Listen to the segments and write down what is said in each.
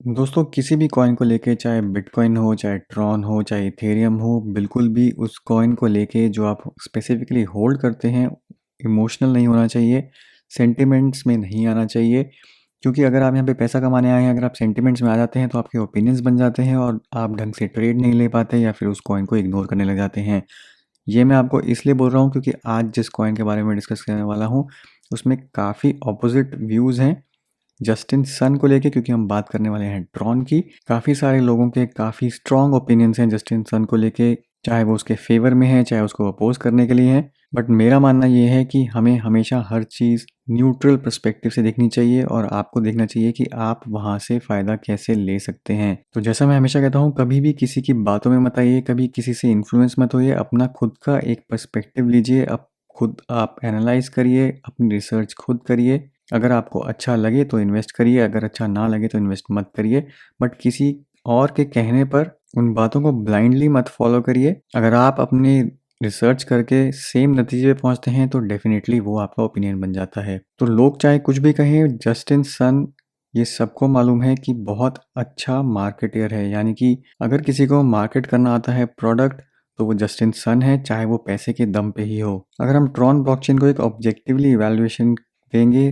दोस्तों किसी भी कॉइन को लेके चाहे बिटकॉइन हो, चाहे ट्रॉन हो, चाहे इथेरियम हो, बिल्कुल भी उस कॉइन को लेके जो आप स्पेसिफिकली होल्ड करते हैं, इमोशनल नहीं होना चाहिए, सेंटिमेंट्स में नहीं आना चाहिए। क्योंकि अगर आप यहाँ पे पैसा कमाने आए हैं, अगर आप सेंटिमेंट्स में आ जाते हैं तो आपके ओपिनियंस बन जाते हैं और आप ढंग से ट्रेड नहीं ले पाते या फिर उस कॉइन को इग्नोर करने लग जाते हैं। ये मैं आपको इसलिए बोल रहा हूँ क्योंकि आज जिस कॉइन के बारे में डिस्कस करने वाला हूँ, उसमें काफ़ी ऑपोजिट व्यूज़ हैं जस्टिन सन को लेके, क्योंकि हम बात करने वाले हैं ट्रॉन की। काफ़ी सारे लोगों के काफ़ी स्ट्रॉन्ग ओपिनियंस हैं जस्टिन सन को लेके, चाहे वो उसके फेवर में है चाहे उसको अपोज करने के लिए है। बट मेरा मानना ये है कि हमें हमेशा हर चीज़ न्यूट्रल पर्सपेक्टिव से देखनी चाहिए और आपको देखना चाहिए कि आप वहाँ से फ़ायदा कैसे ले सकते हैं। तो जैसा मैं हमेशा कहता हूँ, कभी भी किसी की बातों में मत आइए, कभी किसी से इन्फ्लुएंस मत होइए, अपना खुद का एक पर्सपेक्टिव लीजिए, अब खुद आप एनालाइज करिए, अपनी रिसर्च खुद करिए। अगर आपको अच्छा लगे तो इन्वेस्ट करिए, अगर अच्छा ना लगे तो इन्वेस्ट मत करिए। बट किसी और के कहने पर उन बातों को ब्लाइंडली मत फॉलो करिए। अगर आप अपनी रिसर्च करके सेम नतीजे पे पहुंचते हैं तो डेफिनेटली वो आपका ओपिनियन बन जाता है। तो लोग चाहे कुछ भी कहें, जस्टिन सन ये सबको मालूम है कि बहुत अच्छा मार्केटियर है। यानी कि अगर किसी को मार्केट करना आता है प्रोडक्ट, तो वो जस्टिन सन है, चाहे वो पैसे के दम पे ही हो। अगर हम ट्रॉन ब्लॉकचेन को एक ऑब्जेक्टिवली इवैल्यूएशन देंगे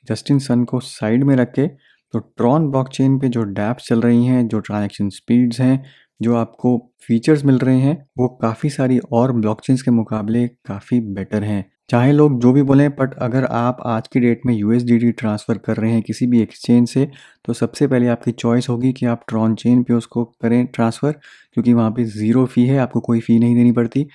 जस्टिन सन को साइड में रख के, तो ट्रॉन ब्लॉकचेन पे जो डैप्स चल रही हैं, जो ट्रांजैक्शन स्पीड्स हैं, जो आपको फीचर्स मिल रहे हैं, वो काफ़ी सारी और ब्लॉकचेन्स के मुकाबले काफ़ी बेटर हैं। चाहे लोग जो भी बोलें, बट अगर आप आज की डेट में यूएसडीटी ट्रांसफ़र कर रहे हैं किसी भी एक्सचेंज से, तो सबसे पहले आपकी चॉइस होगी कि आप ट्रॉन चेन पे उसको करें ट्रांसफ़र, क्योंकि वहाँ पे ज़ीरो फ़ी है, आपको कोई फ़ी नहीं देनी पड़ती।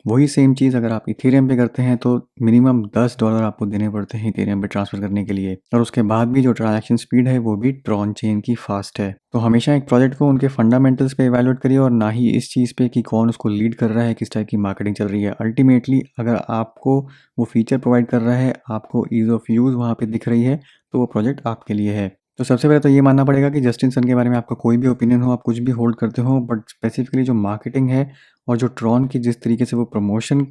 वही सेम चीज़ अगर आप इथेरियम पे करते हैं तो मिनिमम $10 आपको देने पड़ते हैं इथेरियम पे ट्रांसफ़र करने के लिए, और उसके बाद भी जो ट्रांजैक्शन स्पीड है वो भी ट्रॉन चेन की फास्ट है। तो हमेशा एक प्रोजेक्ट को उनके फंडामेंटल्स पे इवैल्यूएट करिए और ना ही इस चीज़ पे कि कौन उसको लीड कर रहा है, किस टाइप की मार्केटिंग चल रही है। अल्टीमेटली अगर आपको वो फीचर प्रोवाइड कर रहा है, आपको ईज़ ऑफ यूज़ वहाँ पे दिख रही है, तो वो प्रोजेक्ट आपके लिए है। तो सबसे पहले तो ये मानना पड़ेगा कि जस्टिन सन के बारे में आपका कोई भी ओपिनियन हो, आप कुछ भी होल्ड करते हो, बट स्पेसिफिकली जो मार्केटिंग है और जो ट्रॉन की जिस तरीके से वो प्रमोशन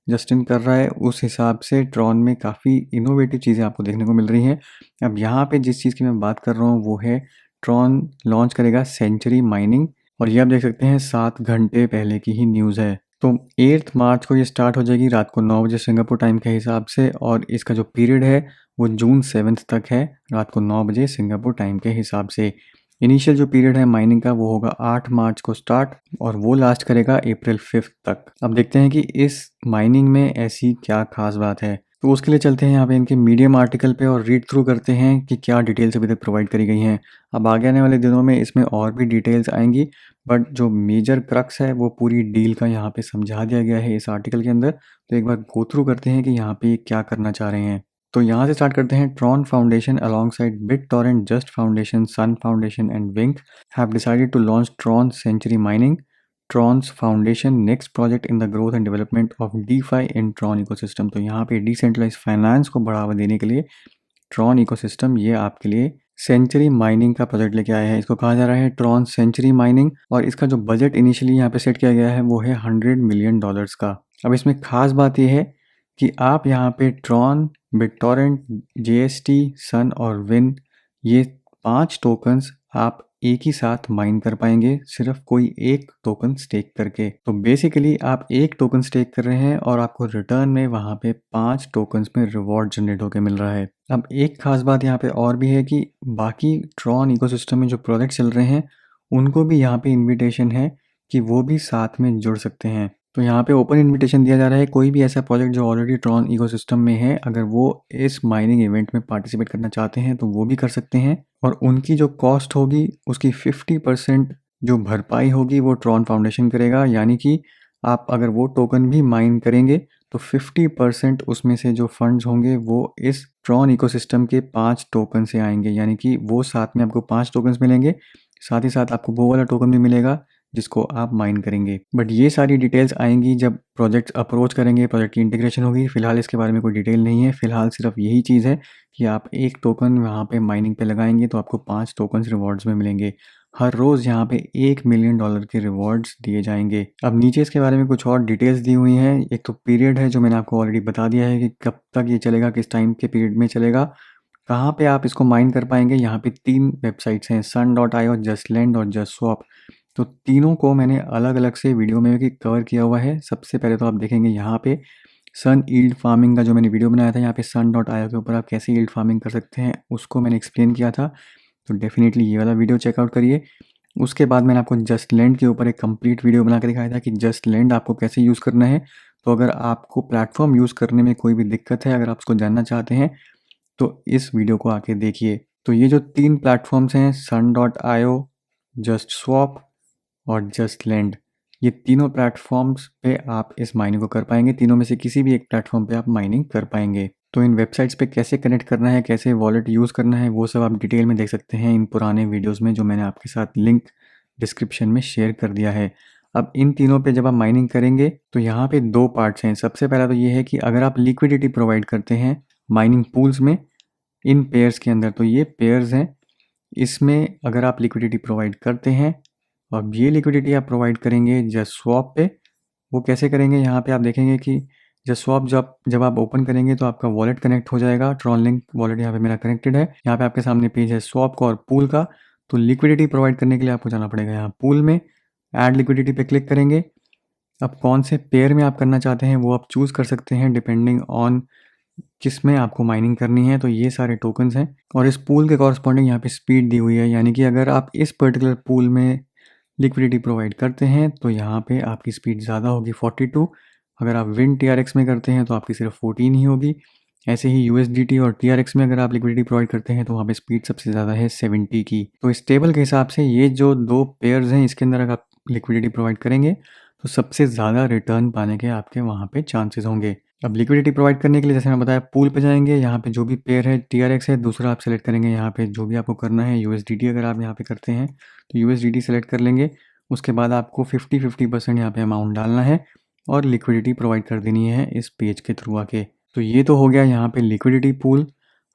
जस्टिन कर रहा है, उस हिसाब से ट्रॉन में काफ़ी इनोवेटिव चीज़ें आपको देखने को मिल रही हैं। अब यहाँ पे जिस चीज़ की मैं बात कर रहा हूँ वो है ट्रॉन लॉन्च करेगा सेंचुरी माइनिंग, और ये आप देख सकते हैं 7 घंटे पहले की ही न्यूज़ है। तो 8 मार्च को ये स्टार्ट हो जाएगी रात को 9 बजे सिंगापुर टाइम के हिसाब से, और इसका जो पीरियड है वो जून 7 तक है, रात को 9 बजे सिंगापुर टाइम के हिसाब से। इनिशियल जो पीरियड है माइनिंग का वो होगा 8 मार्च को स्टार्ट और वो लास्ट करेगा अप्रैल 5 तक। अब देखते हैं कि इस माइनिंग में ऐसी क्या खास बात है। तो उसके लिए चलते हैं यहाँ पे इनके मीडियम आर्टिकल पे और रीड थ्रू करते हैं कि क्या डिटेल्स अभी तक प्रोवाइड करी गई हैं। अब आगे आने वाले दिनों में इसमें और भी डिटेल्स आएंगी, बट जो मेजर क्रक्स है वो पूरी डील का यहाँ पे समझा दिया गया है इस आर्टिकल के अंदर। तो एक बार गो थ्रू करते हैं कि यहाँ पे ये क्या करना चाह रहे हैं। तो यहाँ से स्टार्ट करते हैं। Tron foundation alongside BitTorrent, Just foundation, Sun foundation and Wink have decided to launch Tron century mining, Tron's foundation next project in the growth and development of DeFi in Tron ecosystem. तो यहाँ पे decentralise finance को बढ़ावा देने के लिए Tron ecosystem ये आपके लिए सेंचुरी माइनिंग का प्रोजेक्ट लेके आया है। इसको कहा जा रहा है ट्रॉन सेंचुरी माइनिंग, और इसका जो बजट इनिशियली यहाँ पे सेट किया गया है वो है $100 मिलियन का। अब इसमें खास बात यह है कि आप यहाँ पे ट्रॉन, बिटटॉरेंट, JST, सन और विन, ये 5 टोकन्स आप एक ही साथ माइन कर पाएंगे, सिर्फ कोई एक टोकन स्टेक करके। तो बेसिकली आप एक टोकन स्टेक कर रहे हैं और आपको रिटर्न में वहाँ पे 5 टोकन्स में रिवॉर्ड जनरेट होकर मिल रहा है। अब एक खास बात यहाँ पे और भी है कि बाकी ट्रॉन इकोसिस्टम में जो प्रोजेक्ट चल रहे हैं उनको भी यहाँ पे इनविटेशन है कि वो भी साथ में जुड़ सकते हैं। तो यहाँ पे ओपन इनविटेशन दिया जा रहा है, कोई भी ऐसा प्रोजेक्ट जो ऑलरेडी ट्रॉन इकोसिस्टम में है, अगर वो इस माइनिंग इवेंट में पार्टिसिपेट करना चाहते हैं तो वो भी कर सकते हैं, और उनकी जो कॉस्ट होगी उसकी 50% जो भरपाई होगी वो ट्रॉन फाउंडेशन करेगा। यानी कि आप अगर वो टोकन भी माइन करेंगे तो 50% उसमें से जो फंड्स होंगे वो इस ट्रॉन इकोसिस्टम के 5 टोकन से आएंगे। यानी कि वो साथ में आपको 5 टोकन्स मिलेंगे, साथ ही साथ आपको वो वाला टोकन भी मिलेगा जिसको आप माइन करेंगे। बट ये सारी डिटेल्स आएंगी जब प्रोजेक्ट अप्रोच करेंगे, प्रोजेक्ट की इंटीग्रेशन होगी। फिलहाल इसके बारे में कोई डिटेल नहीं है, फिलहाल सिर्फ यही चीज़ है कि आप एक टोकन वहाँ पे माइनिंग पे लगाएंगे तो आपको 5 टोकन्स रिवॉर्ड्स में मिलेंगे। हर रोज़ यहाँ पे $1 मिलियन के रिवॉर्ड्स दिए जाएंगे। अब नीचे इसके बारे में कुछ और डिटेल्स दी हुई हैं। एक तो पीरियड है जो मैंने आपको ऑलरेडी बता दिया है कि कब तक ये चलेगा, किस टाइम के पीरियड में चलेगा। कहाँ पे आप इसको माइन कर पाएंगे, यहाँ पे 3 वेबसाइट्स हैं, sun.io, जस्टलैंड और जस्टस्वॉप। तो तीनों को मैंने अलग अलग से वीडियो में भी कवर किया हुआ है। सबसे पहले तो आप देखेंगे यहाँ पे सन यील्ड फार्मिंग का जो मैंने वीडियो बनाया था, यहाँ पे sun.io के ऊपर आप कैसे यील्ड फार्मिंग कर सकते हैं उसको मैंने एक्सप्लेन किया था। तो डेफिनेटली ये वाला वीडियो चेकआउट करिए। उसके बाद मैंने आपको जस्टलैंड के ऊपर एक कंप्लीट वीडियो बना के दिखाया था कि जस्टलैंड आपको कैसे यूज़ करना है। तो अगर आपको प्लेटफॉर्म यूज़ करने में कोई भी दिक्कत है, अगर आप उसको जानना चाहते हैं, तो इस वीडियो को आके देखिए। तो ये जो 3 प्लेटफॉर्म्स हैं, sun.io, जस्टस्वॉप और जस्टलैंड, ये तीनों प्लेटफॉर्म्स पे आप इस माइनिंग को कर पाएंगे। तीनों में से किसी भी एक प्लेटफॉर्म पे आप माइनिंग कर पाएंगे। तो इन वेबसाइट्स पे कैसे कनेक्ट करना है, कैसे वॉलेट यूज़ करना है, वो सब आप डिटेल में देख सकते हैं इन पुराने वीडियोज़ में, जो मैंने आपके साथ लिंक डिस्क्रिप्शन में शेयर कर दिया है। अब इन तीनों पे जब आप माइनिंग करेंगे तो यहाँ पे 2 पार्ट्स हैं। सबसे पहला तो ये है कि अगर आप लिक्विडिटी प्रोवाइड करते हैं माइनिंग पूल्स में इन पेयर्स के अंदर, तो ये पेयर्स हैं, इसमें अगर आप लिक्विडिटी प्रोवाइड करते हैं, अब ये लिक्विडिटी आप प्रोवाइड करेंगे जस्टस्वॉप पे। वो कैसे करेंगे, यहाँ पे आप देखेंगे कि जस्टस्वॉप जब आप ओपन करेंगे तो आपका वॉलेट कनेक्ट हो जाएगा। ट्रॉन लिंक वॉलेट यहाँ पे मेरा कनेक्टेड है। यहाँ पे आपके सामने पेज है स्वॉप का और पूल का। तो लिक्विडिटी प्रोवाइड करने के लिए आपको जाना पड़ेगा यहाँ पूल में, ऐड लिक्विडिटी पे क्लिक करेंगे। अब कौन से पेयर में आप करना चाहते हैं वो आप चूज़ कर सकते हैं डिपेंडिंग ऑन किस में आपको माइनिंग करनी है। तो ये सारे टोकन्स हैं और इस पूल के कॉरस्पॉन्डिंग यहाँ पे स्पीड दी हुई है, यानी कि अगर आप इस पर्टिकुलर पूल में लिक्विडिटी प्रोवाइड करते हैं तो यहाँ पे आपकी स्पीड ज़्यादा होगी 42। अगर आप विन TRX में करते हैं तो आपकी सिर्फ 14 ही होगी। ऐसे ही USDT और TRX में अगर आप लिक्विडिटी प्रोवाइड करते हैं तो वहाँ पे स्पीड सबसे ज़्यादा है 70 की। तो इस टेबल के हिसाब से ये जो 2 पेयर्स हैं, इसके अंदर अगर आप लिक्विडिटी प्रोवाइड करेंगे तो सबसे ज़्यादा रिटर्न पाने के आपके वहाँ पे चांसेस होंगे। अब लिक्विडिटी प्रोवाइड करने के लिए जैसे मैं बताया, पूल पे जाएंगे, यहाँ पे जो भी पेयर है TRX है, दूसरा आप सेलेक्ट करेंगे। यहाँ पे जो भी आपको करना है USDT अगर आप यहाँ पे करते हैं तो USDT सेलेक्ट कर लेंगे। उसके बाद आपको 50% यहाँ पे अमाउंट डालना है और लिक्विडिटी प्रोवाइड कर देनी है इस पेज के थ्रू आके। तो ये तो हो गया यहाँ पे लिक्विडिटी पूल।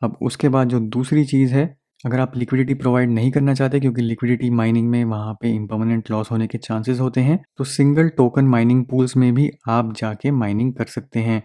अब उसके बाद जो दूसरी चीज़ है, अगर आप लिक्विडिटी प्रोवाइड नहीं करना चाहते क्योंकि लिक्विडिटी माइनिंग में वहाँ पे इम्पर्मानेंट लॉस होने के चांसेस होते हैं, तो सिंगल टोकन माइनिंग पूल्स में भी आप जाके माइनिंग कर सकते हैं।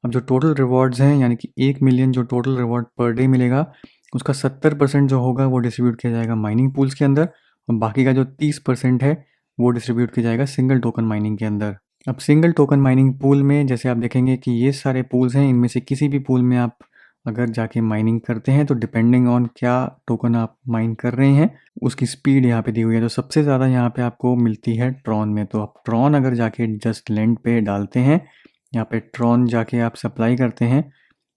अब जो टोटल रिवॉर्ड्स हैं, यानी कि 1 मिलियन जो टोटल रिवॉर्ड पर डे मिलेगा, उसका 70% जो होगा वो डिस्ट्रीब्यूट किया जाएगा माइनिंग पूल्स के अंदर और बाकी का जो 30% है वो डिस्ट्रीब्यूट किया जाएगा सिंगल टोकन माइनिंग के अंदर। अब सिंगल टोकन माइनिंग पूल में जैसे आप देखेंगे कि ये सारे पूल्स हैं, इनमें से किसी भी पूल में आप अगर जाके माइनिंग करते हैं तो डिपेंडिंग ऑन क्या टोकन आप माइन कर रहे हैं उसकी स्पीड यहाँ पे दी हुई है। तो सबसे ज़्यादा यहाँ पे आपको मिलती है ट्रॉन में। तो आप ट्रॉन अगर जाके जस्टलैंड पे डालते हैं, यहाँ पे ट्रॉन जाके आप सप्लाई करते हैं,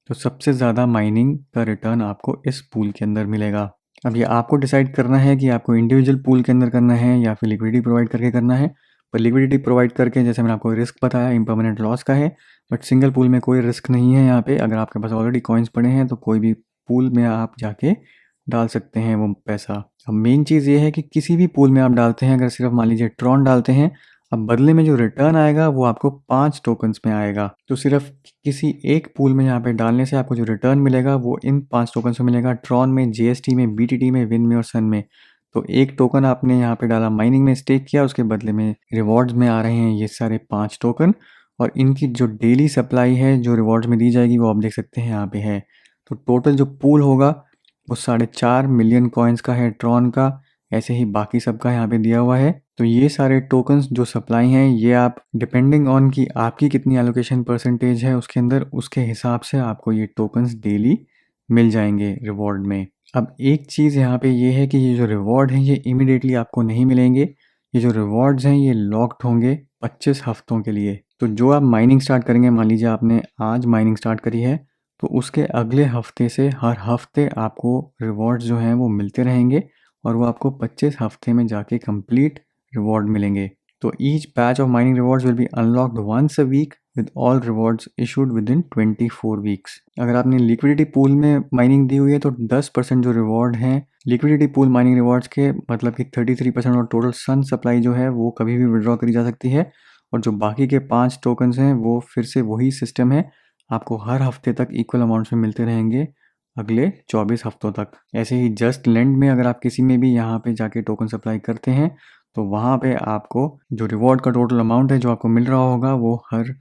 तो सबसे ज़्यादा माइनिंग का रिटर्न आपको इस पूल के अंदर मिलेगा। अब ये आपको डिसाइड करना है कि आपको इंडिविजुअल पूल के अंदर करना है या फिर लिक्विडिटी प्रोवाइड करके करना है। पर लिक्विडिटी प्रोवाइड करके जैसे मैंने आपको रिस्क बताया इम्पर्मानेंट लॉस का है, बट सिंगल पूल में कोई रिस्क नहीं है। यहाँ पे अगर आपके पास ऑलरेडी कॉइन्स पड़े हैं तो कोई भी पूल में आप जाके डाल सकते हैं वो पैसा। अब मेन चीज़ ये है कि किसी भी पूल में आप डालते हैं, अगर सिर्फ मान लीजिए ट्रॉन डालते हैं, अब बदले में जो रिटर्न आएगा वो आपको 5 टोकन्स में आएगा। तो सिर्फ किसी एक पूल में यहाँ पे डालने से आपको जो रिटर्न मिलेगा वो इन 5 टोकन्स में मिलेगा, ट्रॉन में, GST में, BTT में, विन में और सन में। तो एक टोकन आपने यहाँ पे डाला, माइनिंग में स्टेक किया, उसके बदले में रिवॉर्ड्स में आ रहे हैं ये सारे 5 टोकन और इनकी जो डेली सप्लाई है जो रिवॉर्ड्स में दी जाएगी वो आप देख सकते हैं यहाँ पे है। तो टोटल जो पूल होगा वो 4.5 मिलियन कॉइन्स का है ट्रॉन का, ऐसे ही बाकी सबका यहाँ पे दिया हुआ है। तो ये सारे टोकन्स जो सप्लाई हैं ये आप डिपेंडिंग ऑन कि आपकी कितनी एलोकेशन परसेंटेज है उसके अंदर, उसके हिसाब से आपको ये टोकन्स डेली मिल जाएंगे रिवॉर्ड में। अब एक चीज़ यहाँ पे ये है कि ये जो रिवॉर्ड हैं ये इमीडिएटली आपको नहीं मिलेंगे। ये जो रिवॉर्ड्स हैं ये लॉक्ड होंगे 25 हफ्तों के लिए। तो जो आप माइनिंग स्टार्ट करेंगे, मान लीजिए आपने आज माइनिंग स्टार्ट करी है, तो उसके अगले हफ्ते से हर हफ्ते आपको रिवॉर्ड्स जो हैं वो मिलते रहेंगे और वो आपको 25 हफ्ते में जाके कंप्लीट रिवॉर्ड मिलेंगे। तो each batch of mining rewards will be unlocked once a week with all rewards issued within 24 weeks. अगर आपने लिक्विडिटी पूल में माइनिंग दी हुई है तो 10% जो रिवॉर्ड हैं लिक्विडिटी पूल माइनिंग रिवॉर्ड्स के, मतलब कि 33% और टोटल सन सप्लाई जो है वो कभी भी विड्रॉ करी जा सकती है। और जो बाकी के 5 टोकन्स हैं वो फिर से वही सिस्टम है, आपको हर हफ्ते तक इक्वल अमाउंट्स में मिलते रहेंगे अगले 24 हफ्तों तक। ऐसे ही जस्टलैंड में अगर आप किसी में भी यहाँ पे जाके टोकन सप्लाई करते हैं तो वहाँ पे आपको जो रिवॉर्ड का टोटल अमाउंट है जो आपको मिल रहा होगा वो हर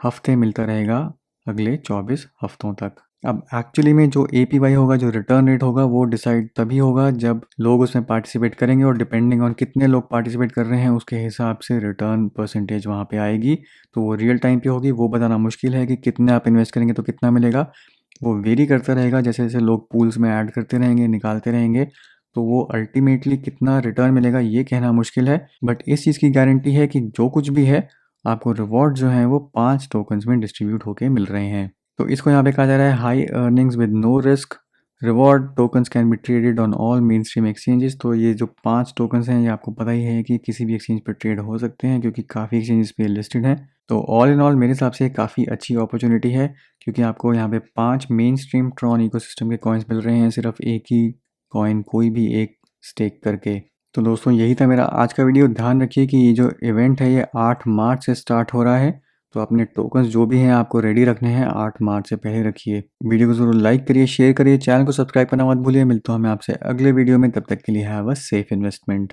हफ्ते मिलता रहेगा अगले 24 हफ्तों तक। अब एक्चुअली में जो एपीवाई होगा, जो रिटर्न रेट होगा, वो डिसाइड तभी होगा जब लोग उसमें पार्टिसिपेट करेंगे और डिपेंडिंग ऑन कितने लोग पार्टिसिपेट कर रहे हैं उसके हिसाब से रिटर्न परसेंटेज वहाँ पे आएगी। तो वो रियल टाइम पे होगी, वो बताना मुश्किल है कि कितने आप इन्वेस्ट करेंगे तो कितना मिलेगा। वो वेरी करता रहेगा जैसे जैसे लोग पूल्स में ऐड करते रहेंगे, निकालते रहेंगे, तो वो अल्टीमेटली कितना रिटर्न मिलेगा ये कहना मुश्किल है। बट इस चीज़ की गारंटी है कि जो कुछ भी है आपको रिवॉर्ड जो हैं वो 5 टोकन्स में डिस्ट्रीब्यूट होके मिल रहे हैं। तो इसको यहाँ पे कहा जा रहा है high earnings with no risk, reward tokens can be traded on all mainstream exchanges. तो ये जो 5 टोकन्स हैं ये आपको पता ही है कि किसी भी एक्सचेंज पर ट्रेड हो सकते हैं क्योंकि काफ़ी एक्सचेंजेस पे लिस्टेड हैं। तो ऑल इन ऑल मेरे हिसाब से काफ़ी अच्छी अपॉर्चुनिटी है क्योंकि आपको यहाँ पे 5 मेन स्ट्रीम ट्रॉन इकोसिस्टम के कॉइन्स मिल रहे हैं सिर्फ एक ही कॉइन कोई भी एक स्टेक करके। तो दोस्तों यही था मेरा आज का वीडियो। ध्यान रखिए कि ये जो इवेंट है ये 8 मार्च से स्टार्ट हो रहा है, तो अपने टोकन्स जो भी हैं आपको रेडी रखने हैं 8 मार्च से पहले रखिए। वीडियो को ज़रूर लाइक करिए, शेयर करिए, चैनल को सब्सक्राइब करना मत भूलिए। मिलता हूँ मैं आपसे अगले वीडियो में, तब तक के लिए हैव अ सेफ इन्वेस्टमेंट।